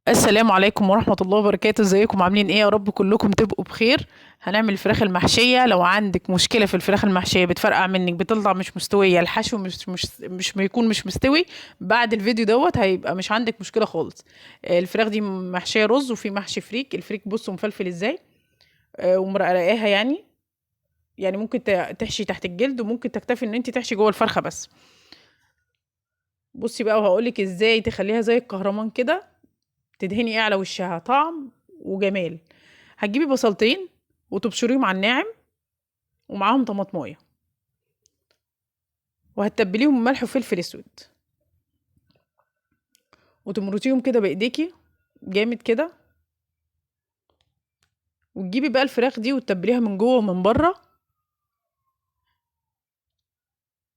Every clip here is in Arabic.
السلام عليكم ورحمة الله وبركاته. ازيكم عاملين ايه؟ يا رب كلكم تبقوا بخير. هنعمل الفراخ المحشية. لو عندك مشكلة في الفراخ المحشية بتفرقع منك، بتطلع مش مستوية، الحشو مش بيكون مش مستوي، بعد الفيديو دوت هيبقى مش عندك مشكلة خالص. الفراخ دي محشية رز، وفي محشي فريك. الفريك بصوا مفلفل ازاي، ومرقراها يعني ممكن تحشي تحت الجلد، وممكن تكتفي ان انت تحشي جوه الفرخة بس. بصي بقى وهقولك ازاي تخليها زي الكهرمان كده، تدهني ايه على وشها طعم وجمال. هتجيبي بصلتين وتبشريهم على الناعم، ومعاهم طماطمايه، وهتتبليهم ملح وفلفل اسود، وتمرطيهم كده بايديكي جامد كده. وتجيبي بقى الفراخ دي وتتبليها من جوه ومن بره.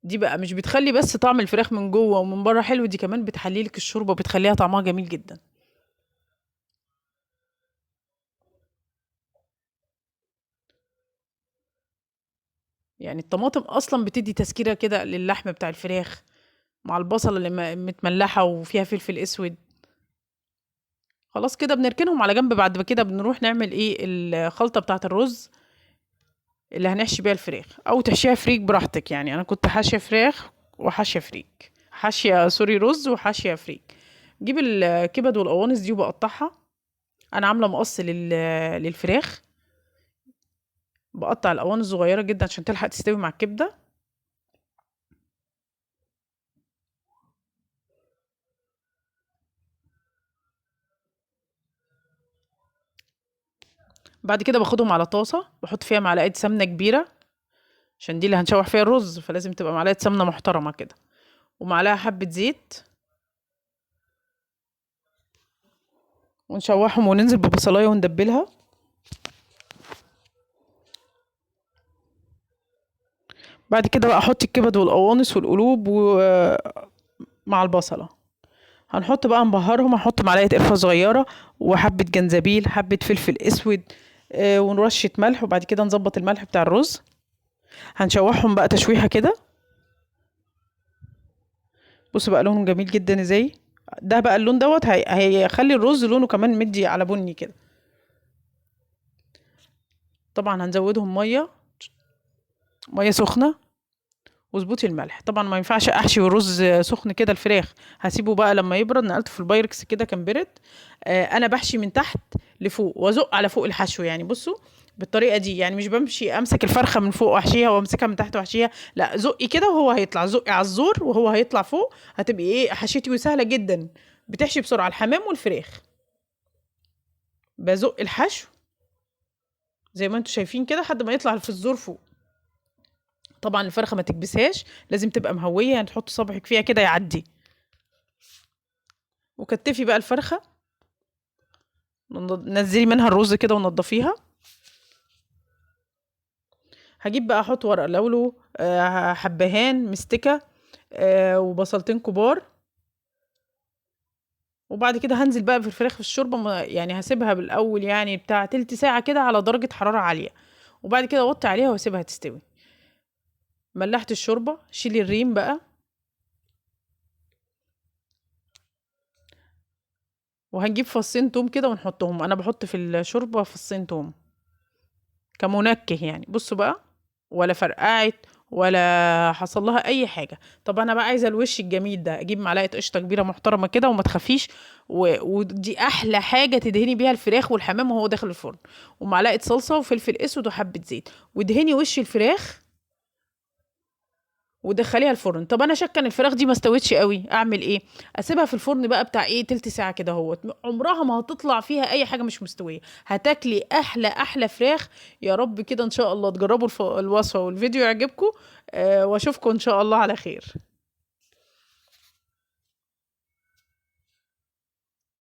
دي بقى مش بتخلي بس طعم الفراخ من جوه ومن بره حلو، دي كمان بتحليلك الشوربه، بتخليها طعمها جميل جدا. يعني الطماطم اصلا بتدي تسكيره كده للحم بتاع الفراخ، مع البصل اللي متملحه وفيها فلفل اسود. خلاص كده بنركنهم على جنب. بعد كده بنروح نعمل ايه؟ الخلطة بتاعة الرز اللي هنحشي بيها الفراخ، او تحشيها فريك براحتك. يعني انا كنت حاشية فراخ وحاشية فريك، حاشية سوري رز وحاشية فريك. جيب الكبد والقوانص دي وبقطعها. انا عاملة مقص للفراخ. بقطع القوانص صغيرة جدا عشان تلحق تستوي مع الكبدة. بعد كده باخدهم على طاسة، بحط فيها معلقة سمنة كبيرة، عشان دي اللي هنشوح فيها الرز، فلازم تبقى معلقة سمنة محترمة كده، ومعلقة حبة زيت، ونشوحهم وننزل ببصلايه وندبلها. بعد كده بقى احط الكبد والقوانص والقلوب ومع البصله. هنحط بقى نبهرهم، هنحط معلقه قرفه صغيره، وحبه جنزبيل، حبه فلفل اسود، ورشه ملح. وبعد كده نظبط الملح بتاع الرز. هنشوحهم بقى تشويحه كده. بص بقى لونهم جميل جدا ازاي. ده بقى اللون دوت هيخلي الرز لونه كمان مدي على بني كده. طبعا هنزودهم ميه سخنه، واظبطي الملح. طبعا ما ينفعش احشي الرز سخن كده الفراخ، هسيبه بقى لما يبرد. نقلته في البايركس كده كان برد. انا بحشي من تحت لفوق، وازق على فوق الحشو. يعني بصوا بالطريقه دي، يعني مش بمشي امسك الفرخه من فوق واحشيها وامسكها من تحت واحشيها، لا، زقي كده وهو هيطلع، زقي على الزور وهو هيطلع فوق. هتبقي ايه؟ حشيتي وسهله جدا. بتحشي بسرعه الحمام والفراخ. بزق الحشو زي ما انتم شايفين كده لحد ما يطلع في الزور فوق. طبعا الفرخه ما تكبسهاش، لازم تبقى مهويه، يعني تحط صبعك فيها كده يعدي. وكتفي بقى الفرخة، نزلي منها الرز كده ونضفيها. هجيب بقى احط ورق لولو، حبهان مستكة، وبصلتين كبار. وبعد كده هنزل بقى في الفراخ في الشوربة، يعني هسيبها بالاول يعني بتاع تلت ساعة كده على درجة حرارة عالية، وبعد كده اوطي عليها واسيبها تستوي. ملحت الشوربة، شيلي الريم بقى. وهنجيب فصين توم كده ونحطهم. انا بحط في الشوربة فصين توم كمنكه يعني. بصوا بقى، ولا فرقعت ولا حصل لها اي حاجه. طب انا بقى عايزه الوش الجميل ده، اجيب معلقه قشطه كبيره محترمه كده وما تخافيش. ودي احلى حاجه تدهني بيها الفراخ والحمام وهو داخل الفرن. ومعلقه صلصه وفلفل اسود وحبه زيت، ودهني وش الفراخ ودخليها الفرن. طب انا شاكه ان الفراخ دي ما استوتش قوي، اعمل ايه؟ اسيبها في الفرن بقى بتاع ايه تلت ساعه كده اهوت، عمرها ما هتطلع فيها اي حاجه مش مستويه. هتاكلي احلى احلى فراخ. يا رب كده ان شاء الله تجربوا الوصفه والفيديو يعجبكم. واشوفكم ان شاء الله على خير.